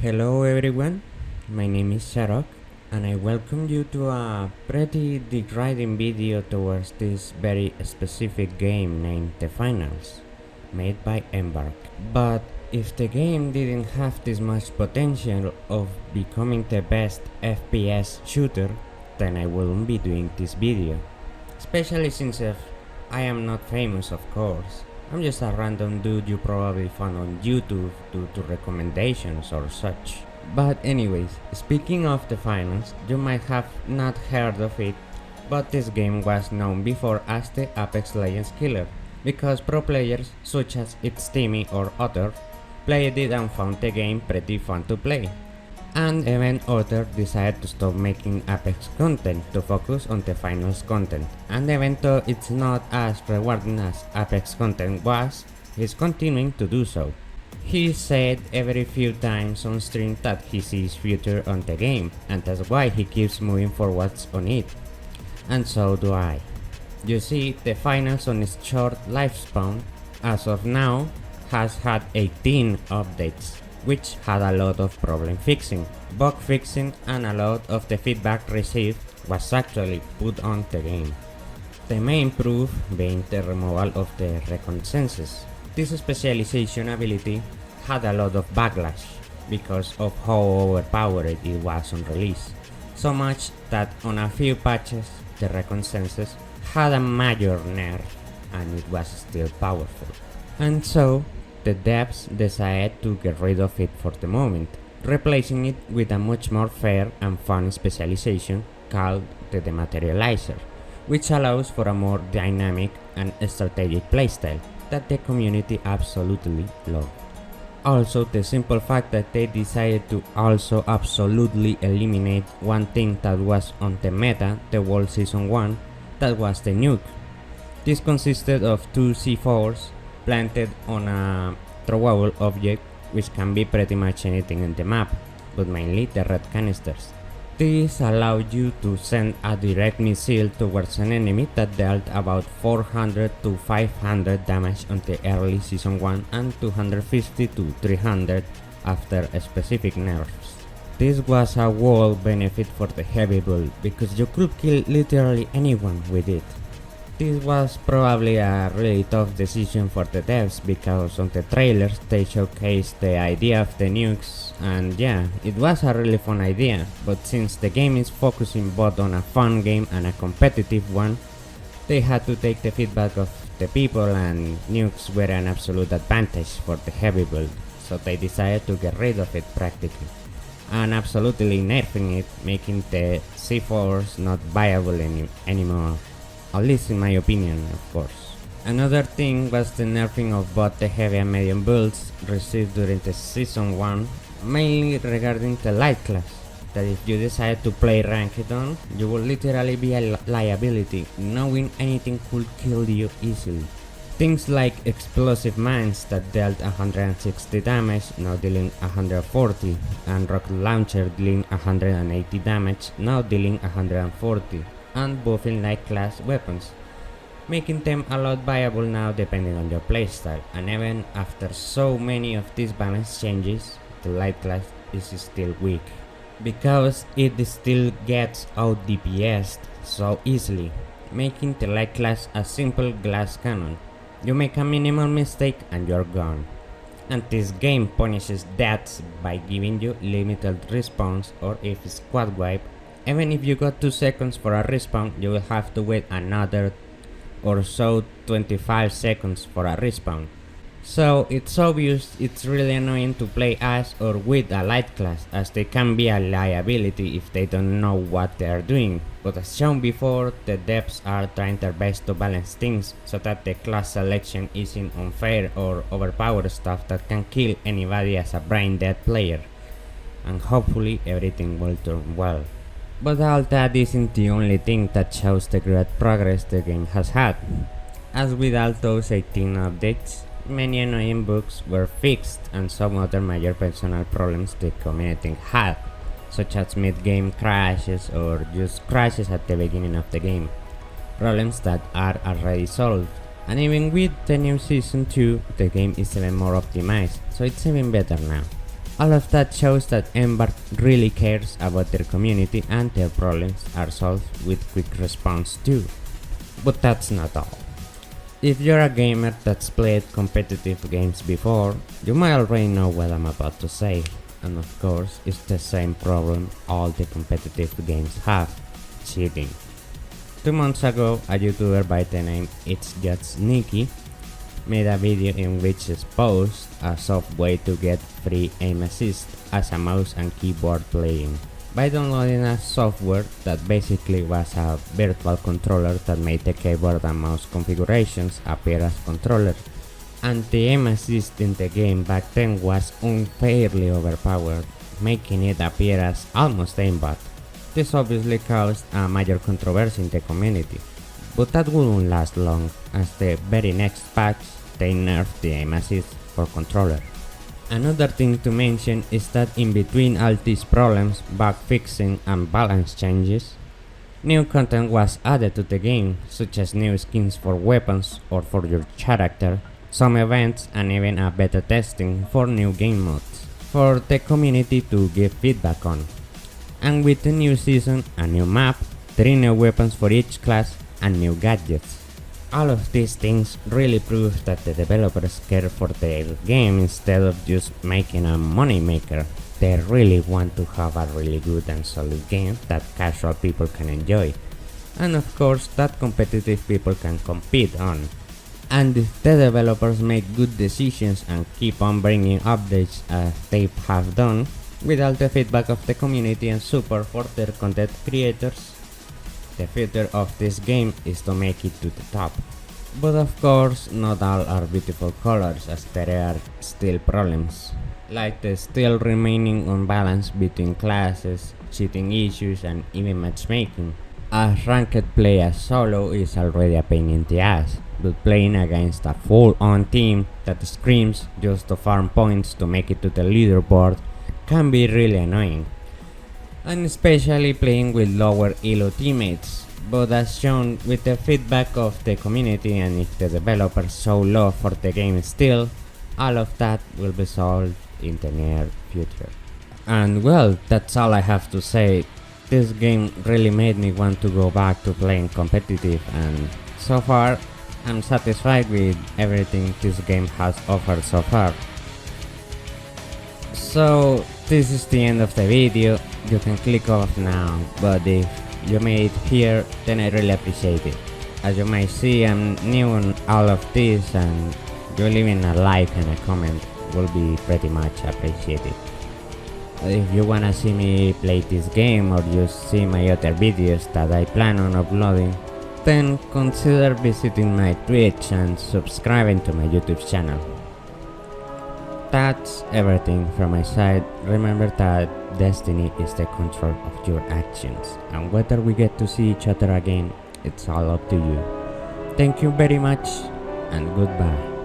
Hello everyone, my name is Sherwood and I welcome you to a pretty degrading video towards this very specific game named The Finals, made by Embark. But if the game didn't have this much potential of becoming the best FPS shooter, then I wouldn't be doing this video. Especially since I am not famous, of course. I'm just a random dude you probably found on YouTube due to recommendations or such. But anyways, speaking of the finals, you might have not heard of it, but this game was known before as the Apex Legends killer, because pro players such as its Timmy or others played it and found the game pretty fun to play. And even others decided to stop making Apex content to focus on the finals content, and even though it's not as rewarding as Apex content was, he's continuing to do so. He said every few times on stream that he sees future on the game, and that's why he keeps moving forwards on it. And so do I. You see, the finals on its short lifespan, as of now, has had 18 updates, which had a lot of problem fixing, bug fixing, and a lot of the feedback received was actually put on the game. The main proof being the removal of the reconnaissance. This specialization ability had a lot of backlash because of how overpowered it was on release, so much that on a few patches the reconnaissance had a major nerf and it was still powerful. And so the devs decided to get rid of it for the moment, replacing it with a much more fair and fun specialization called the Dematerializer, which allows for a more dynamic and strategic playstyle that the community absolutely loved. Also, the simple fact that they decided to also absolutely eliminate one thing that was on the meta the whole season 1, that was the nuke. This consisted of two C4s planted on a throwable object, which can be pretty much anything in the map, but mainly the red canisters. This allowed you to send a direct missile towards an enemy that dealt about 400 to 500 damage on the early season 1 and 250 to 300 after specific nerfs. This was a whole benefit for the heavy build because you could kill literally anyone with it. This was probably a really tough decision for the devs because on the trailers they showcased the idea of the nukes, and yeah, it was a really fun idea, but since the game is focusing both on a fun game and a competitive one, they had to take the feedback of the people, and nukes were an absolute advantage for the heavy build, so they decided to get rid of it practically, and absolutely nerfing it, making the C4s not viable anymore. At least in my opinion, of course. Another thing was the nerfing of both the heavy and medium builds received during the season 1, mainly regarding the light class, that if you decide to play ranked on, you will literally be a liability, knowing anything could kill you easily. Things like explosive mines that dealt 160 damage, now dealing 140, and rocket launcher dealing 180 damage, now dealing 140. And buffing light class weapons, making them a lot viable now depending on your playstyle, and even after so many of these balance changes, the light class is still weak, because it still gets out DPS'd so easily, making the light class a simple glass cannon. You make a minimal mistake and you're gone. And this game punishes deaths by giving you limited respawns, or if squad wipe, even if you got 2 seconds for a respawn, you will have to wait another or so 25 seconds for a respawn. So it's obvious it's really annoying to play as or with a light class, as they can be a liability if they don't know what they are doing. But as shown before, the devs are trying their best to balance things so that the class selection isn't unfair or overpowered stuff that can kill anybody as a brain dead player. And hopefully everything will turn well. But all that isn't the only thing that shows the great progress the game has had. As with all those 18 updates, many annoying bugs were fixed and some other major personal problems the community had, such as mid-game crashes or just crashes at the beginning of the game, problems that are already solved. And even with the new season 2, the game is even more optimized, so it's even better now. All of that shows that Embark really cares about their community and their problems are solved with quick response too. But that's not all. If you're a gamer that's played competitive games before, you might already know what I'm about to say. And of course, it's the same problem all the competitive games have: cheating. 2 months ago, a YouTuber by the name It's Just Nikki made a video in which he exposed a soft way to get free aim assist as a mouse and keyboard playing by downloading a software that basically was a virtual controller that made the keyboard and mouse configurations appear as controllers. And the aim assist in the game back then was unfairly overpowered, making it appear as almost aimbot. This obviously caused a major controversy in the community, but that wouldn't last long, as the very next patch they nerfed the aim assist for controller. Another thing to mention is that in between all these problems, bug fixing and balance changes, new content was added to the game, such as new skins for weapons or for your character, some events, and even a beta testing for new game modes for the community to give feedback on. And with the new season, a new map, 3 new weapons for each class, and new gadgets. All of these things really prove that the developers care for their game instead of just making a money maker. They really want to have a really good and solid game that casual people can enjoy, and of course that competitive people can compete on. And if the developers make good decisions and keep on bringing updates as they have done, with all the feedback of the community and support for their content creators, the future of this game is to make it to the top. But of course, not all are beautiful colors, as there are still problems, like the still remaining imbalance between classes, cheating issues, and even matchmaking. As ranked play as solo is already a pain in the ass, but playing against a full-on team that screams just to farm points to make it to the leaderboard can be really annoying, and especially playing with lower elo teammates. But as shown with the feedback of the community, and if the developers show love for the game still, all of that will be solved in the near future. And well, that's all I have to say. This game really made me want to go back to playing competitive, and so far I'm satisfied with everything this game has offered so far. So this is the end of the video. You can click off now, but if you made it here, then I really appreciate it. As you might see, I'm new on all of this, and you leaving a like and a comment will be pretty much appreciated. If you wanna see me play this game or just see my other videos that I plan on uploading, then consider visiting my Twitch and subscribing to my YouTube channel. That's everything from my side. Remember that destiny is the control of your actions, and whether we get to see each other again, it's all up to you. Thank you very much, and goodbye.